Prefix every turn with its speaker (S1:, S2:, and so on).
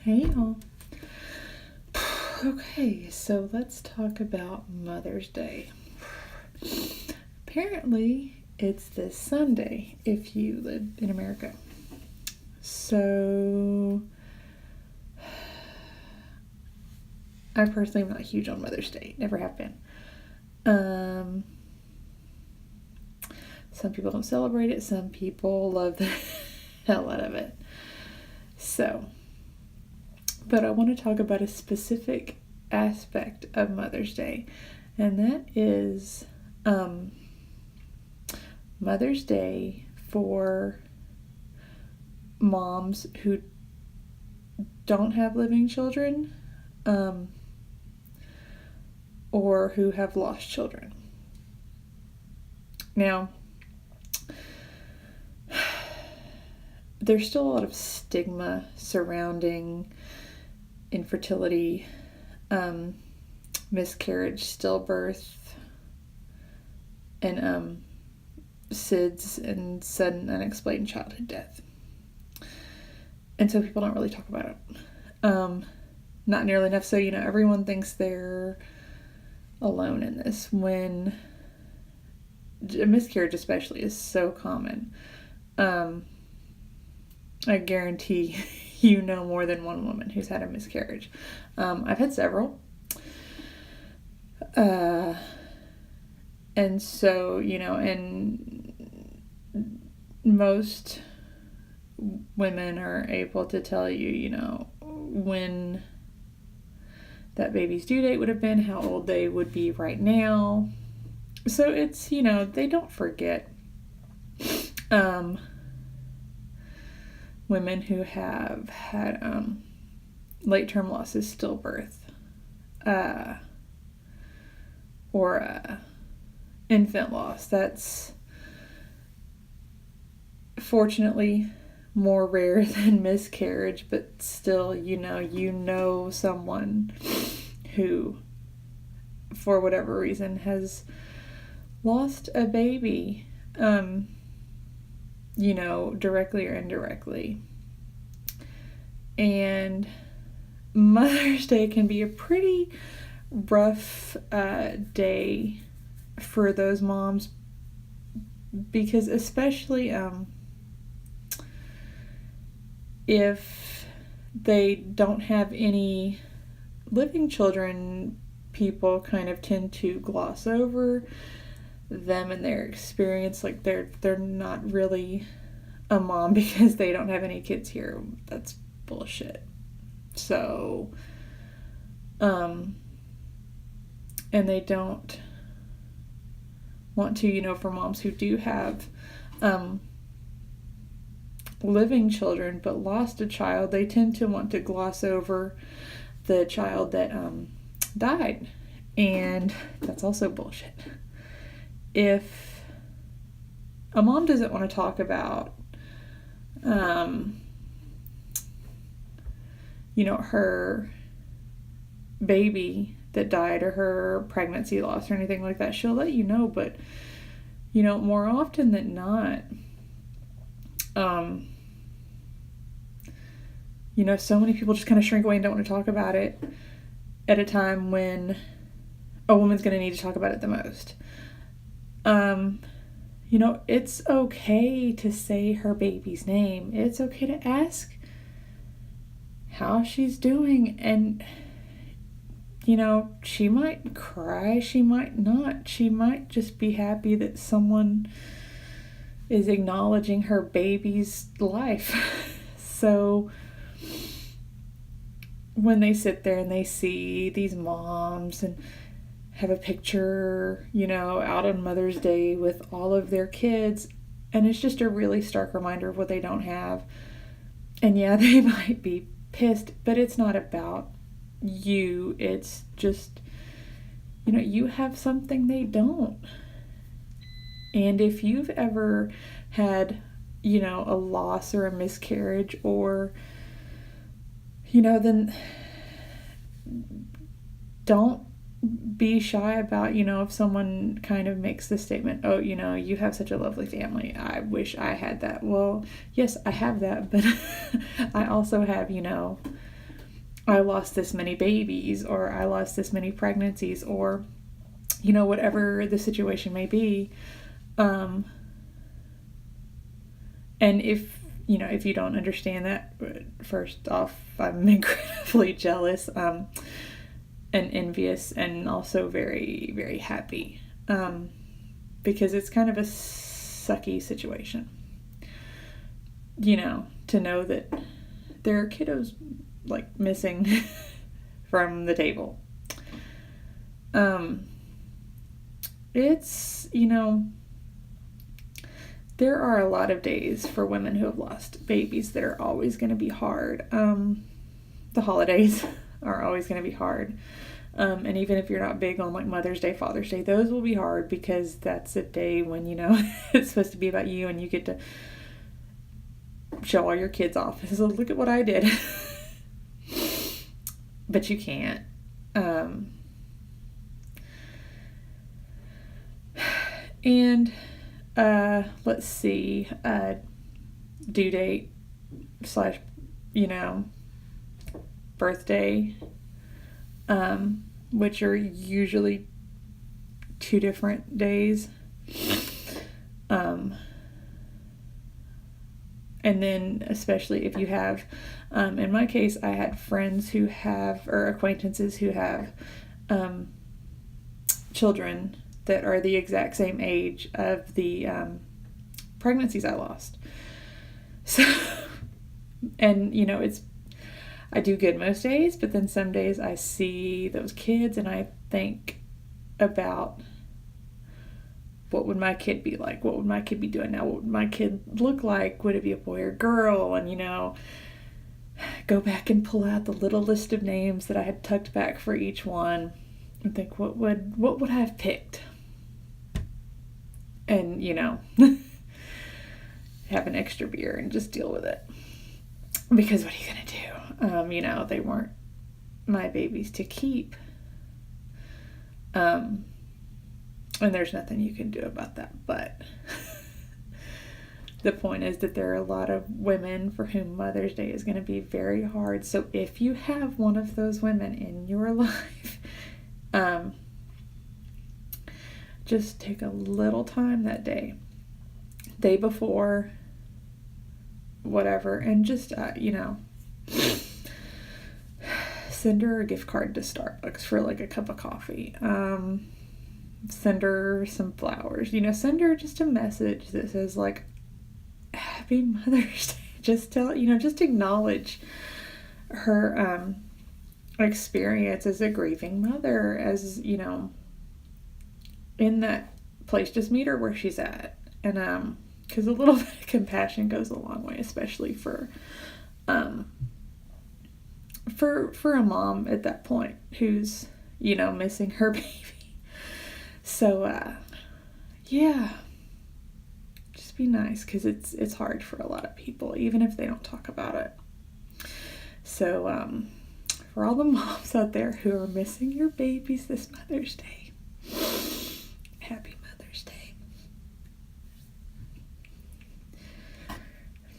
S1: Hey y'all. Okay, so let's talk about Mother's Day. Apparently, it's this Sunday if you live in America. So, I personally am not huge on Mother's Day. Never have been. Some people don't celebrate it. Some people love the hell out of it. So, but I want to talk about a specific aspect of Mother's Day, and that is Mother's Day for moms who don't have living children or who have lost children. Now, there's still a lot of stigma surrounding infertility, miscarriage, stillbirth, and SIDS and sudden unexplained childhood death. And so people don't really talk about it. Not nearly enough. So, everyone thinks they're alone in this when a miscarriage especially is so common. I guarantee you know more than one woman who's had a miscarriage. I've had several. And so, and most women are able to tell you, when that baby's due date would have been, how old they would be right now. So it's, they don't forget women who have had late-term losses, stillbirth, or infant loss. That's fortunately more rare than miscarriage, but still, you know someone who, for whatever reason, has lost a baby, directly or indirectly. And Mother's Day can be a pretty rough day for those moms, because especially if they don't have any living children, people kind of tend to gloss over them and their experience, like they're not really a mom because they don't have any kids here. That's bullshit. So and they don't want to, for moms who do have living children but lost a child, they tend to want to gloss over the child that died, and that's also bullshit. If a mom doesn't want to talk about her baby that died or her pregnancy loss or anything like that, she'll let you know. But more often than not, so many people just kind of shrink away and don't want to talk about it at a time when a woman's going to need to talk about it the most. It's okay to say her baby's name. It's okay to ask how she's doing. And, she might cry, she might not. She might just be happy that someone is acknowledging her baby's life. So when they sit there and they see these moms and have a picture, out on Mother's Day with all of their kids, and it's just a really stark reminder of what they don't have. And yeah, they might be pissed, but it's not about you. It's just, you have something they don't. And if you've ever had, a loss or a miscarriage, or, then don't be shy about, if someone kind of makes the statement, oh, you have such a lovely family, I wish I had that. Well, yes, I have that, but I also have, I lost this many babies, or I lost this many pregnancies, or, you know, whatever the situation may be. And if, you know, if you don't understand that, first off, I'm incredibly jealous, and envious, and also very, very happy, because it's kind of a sucky situation, you know, to know that there are kiddos like missing from the table. It's, you know, there are a lot of days for women who have lost babies that are always going to be hard. The holidays are always going to be hard. And even if you're not big on like Mother's Day, Father's Day, those will be hard, because that's a day when, you know, it's supposed to be about you, and you get to show all your kids off. So look at what I did. But you can't. And let's see, due date / you know, birthday, which are usually 2 different days. And then especially if you have, in my case, I had friends who have, or acquaintances who have, children that are the exact same age of the pregnancies I lost. So, and, you know, I do good most days, but then some days I see those kids and I think about, what would my kid be like? What would my kid be doing now? What would my kid look like? Would it be a boy or girl? And, you know, go back and pull out the little list of names that I had tucked back for each one and think, what would I have picked? And, you know, have an extra beer and just deal with it. Because what are you going to do? You know, they weren't my babies to keep. And there's nothing you can do about that. But the point is that there are a lot of women for whom Mother's Day is going to be very hard. So if you have one of those women in your life, just take a little time that day before, whatever, and just, you know, send her a gift card to Starbucks for like a cup of coffee. Send her some flowers, you know, send her just a message that says like, Happy Mother's Day. Just tell, you know, just acknowledge her experience as a grieving mother, as, you know, in that place. Just meet her where she's at. And because a little bit of compassion goes a long way, especially for a mom at that point who's, you know, missing her baby. So yeah, just be nice, because it's hard for a lot of people, even if they don't talk about it. So for all the moms out there who are missing your babies this Mother's Day, happy